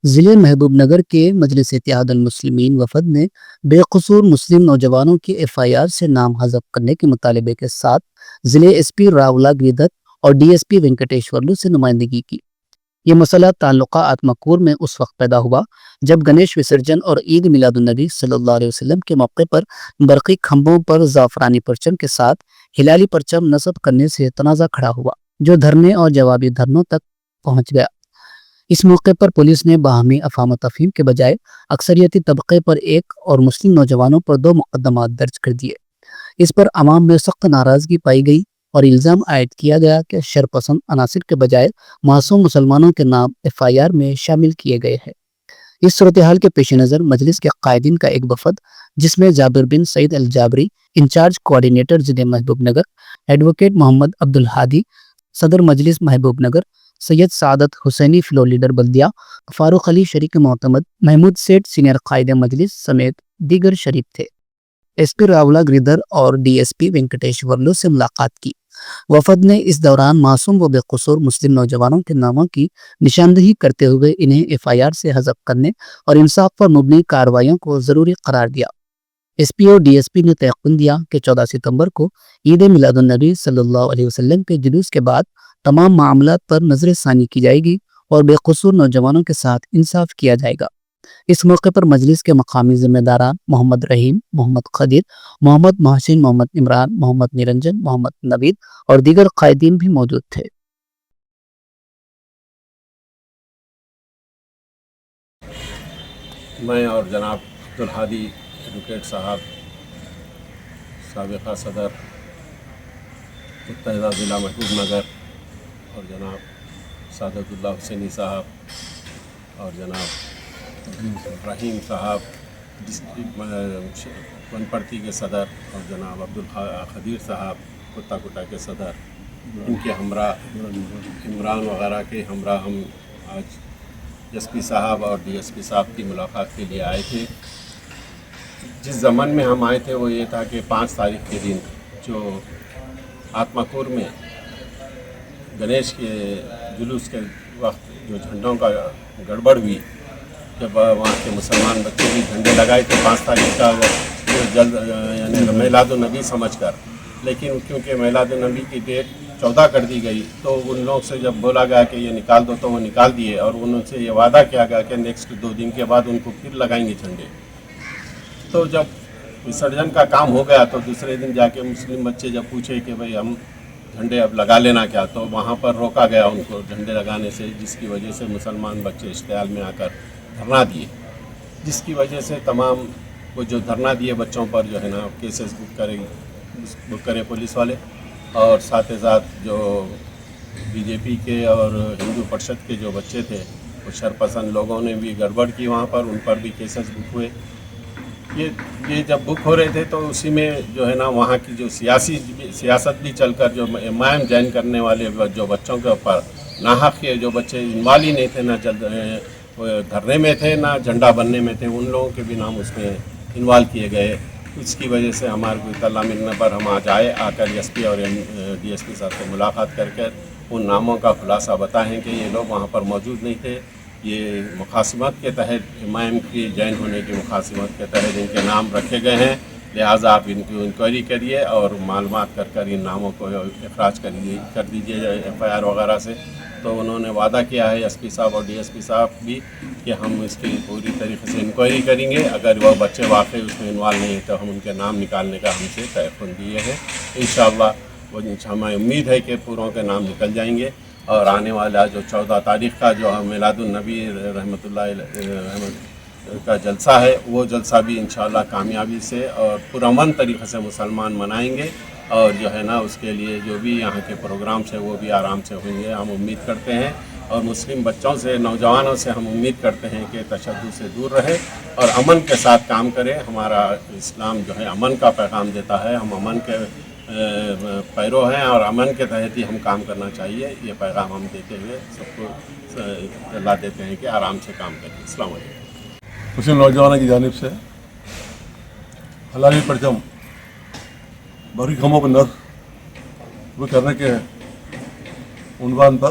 ضلع محبوب نگر کے مجلس اتحاد المسلمین وفد نے بے قصور مسلم نوجوانوں کی ایف آئی آر سے نام حذف کرنے کے مطالبے کے ساتھ ضلع ایس پی راولا گریدر اور ڈی ایس پی وینکٹیشورلو سے نمائندگی کی۔ یہ مسئلہ تعلقہ آتمکور میں اس وقت پیدا ہوا جب گنیش وسرجن اور عید میلاد النبی صلی اللہ علیہ وسلم کے موقع پر برقی کھمبوں پر زعفرانی پرچم کے ساتھ ہلالی پرچم نصب کرنے سے تنازع کھڑا ہوا، جو دھرنے اور جوابی دھرنوں تک پہنچ گیا۔ اس موقع پر پولیس نے باہمی افہام و تفہیم کے بجائے اکثریتی طبقے پر ایک اور مسلم نوجوانوں پر 2 مقدمات درج کر دیے۔ اس پر عوام میں سخت ناراضگی پائی گئی اور الزام عائد کیا گیا کہ شرپسند عناصر کے بجائے معصوم مسلمانوں کے نام ایف آئی آر میں شامل کیے گئے ہیں۔ اس صورتحال کے پیش نظر مجلس کے قائدین کا ایک وفد، جس میں جابر بن سعید الجابری انچارج کوآرڈینیٹر ضلع محبوب نگر، ایڈوکیٹ محمد عبدالہادی صدر مجلس محبوب نگر، سید سعادت حسینی فلور لیڈر بلدیہ، فاروق علی شریک معتمد، محمود سیٹھ سینئر قائد مجلس سمیت دیگر شریک تھے۔ ایس پی راولا گریدر اور ڈی ایس پی وینکٹیشورلو سے ملاقات کی۔ وفد نے اس دوران معصوم و بے قصور مسلم نوجوانوں کے ناموں کی نشاندہی کرتے ہوئے انہیں ایف آئی آر سے حذف کرنے اور انصاف پر مبنی کارروائیوں کو ضروری قرار دیا۔ ایس پی اور ڈی ایس پی نے تیقن دیا کہ 14 ستمبر کو عید میلاد النبی صلی اللہ علیہ وسلم کے جلوس کے بعد تمام معاملات پر نظر ثانی کی جائے گی اور بے قصور نوجوانوں کے ساتھ انصاف کیا جائے گا۔ اس موقع پر مجلس کے مقامی ذمہ داران محمد رحیم، محمد خدیر، محمد محسن، محمد عمران، محمد نرنجن، محمد نوید اور دیگر قائدین بھی موجود تھے۔ میں اور جناب عبدالہادی ایڈوکیٹ صاحب، سابقہ صدر متحدہ ضلع محبوب نگر، اور جناب سعادت اللہ حسینی صاحب اور جناب رحیم صاحب ڈسٹرکٹ ونپرتی کے صدر، اور جناب عبدالخدیر صاحب کتا کوٹا کے صدر، ان کے ہمراہ عمران وغیرہ کے ہمراہ ہم آج ایس پی صاحب اور ڈی ایس پی صاحب کی ملاقات کے لیے آئے تھے۔ جس ضمن میں ہم آئے تھے وہ یہ تھا کہ 5 تاریخ کے دن جو آتمکور میں گنیش کے جلوس کے وقت جو جھنڈوں کا گڑبڑ ہوئی، جب وہاں کے مسلمان بچے بھی جھنڈے لگائے تھے 5 تاریخ کا، وہ جلد یعنی میلاد النبی سمجھ کر، لیکن کیونکہ میلاد النبی کی ڈیٹ 14 کر دی گئی تو ان لوگ سے جب بولا گیا کہ یہ نکال دو تو وہ نکال دیے، اور ان سے یہ وعدہ کیا گیا کہ نیکسٹ 2 دن کے بعد ان کو پھر لگائیں گے جھنڈے۔ تو جب وسرجن کا کام ہو گیا تو دوسرے دن جا کے مسلم بچے جب پوچھے کہ بھئی ہم جھنڈے اب لگا لینا کیا، تو وہاں پر روکا گیا ان کو جھنڈے لگانے سے، جس کی وجہ سے مسلمان بچے اشتعال میں آ کر دھرنا دیے، جس کی وجہ سے تمام وہ جو دھرنا دیے بچوں پر جو ہے نا کیسز بک کرے پولیس والے، اور ساتھ ساتھ جو بی جے پی کے اور ہندو پرشد کے جو بچے تھے وہ شرپسند لوگوں نے بھی گڑبڑ کی وہاں پر، ان پر بھی کیسز بک ہوئے۔ یہ جب بک ہو رہے تھے تو اسی میں جو ہے نا وہاں کی جو سیاست بھی چل کر جو مہم جوائن کرنے والے جو بچوں کے اوپر ناحق کے جو بچے انوالو ہی نہیں تھے، نہ دھرنے میں تھے نہ جھنڈا بننے میں تھے، ان لوگوں کے بھی نام اس میں انوالو کیے گئے۔ اس کی وجہ سے ہمارے کو اطلاع ملنے پر ہم آج آئے، آ کر ایس پی اور ڈی ایس پی صاحب سے ملاقات کر ان ناموں کا خلاصہ بتائیں کہ یہ لوگ وہاں پر موجود نہیں تھے، یہ مقاصمت کے تحت امام کی جوائن ہونے کی مقاصمت کے تحت ان کے نام رکھے گئے ہیں، لہٰذا آپ ان کی انکوائری کریے اور معلومات کر ان ناموں کو اخراج کر دیجیے ایف آئی آر وغیرہ سے۔ تو انہوں نے وعدہ کیا ہے ایس پی صاحب اور ڈی ایس پی صاحب بھی کہ ہم اس کی پوری طریقے سے انکوائری کریں گے، اگر وہ بچے واقعی اس میں انوالو نہیں ہیں تو ہم ان کے نام نکالنے کا ہم سے تیقن دیے ہیں۔ انشاءاللہ ہمیں امید ہے کہ پوروں کے نام نکل جائیں گے، اور آنے والا جو 14 تاریخ کا جو میلاد النبی رحمۃ اللہ کا جلسہ ہے، وہ جلسہ بھی انشاءاللہ کامیابی سے اور پرامن طریقے سے مسلمان منائیں گے، اور جو ہے نا اس کے لیے جو بھی یہاں کے پروگرامس ہیں وہ بھی آرام سے ہوں گے، ہم امید کرتے ہیں۔ اور مسلم بچوں سے، نوجوانوں سے ہم امید کرتے ہیں کہ تشدد سے دور رہے اور امن کے ساتھ کام کرے۔ ہمارا اسلام جو ہے امن کا پیغام دیتا ہے، ہم امن کے پیرو ہیں اور امن کے تحت ہی ہم کام کرنا چاہیے۔ یہ پیغام ہم دیتے ہوئے سب کو اطلاع دیتے ہیں کہ آرام سے کام کریں۔ السلام علیکم۔ مسلم نوجوانوں کی جانب سے ہلالی پرچم برقی کھمبوں پر نصب کرنے کے عنوان پر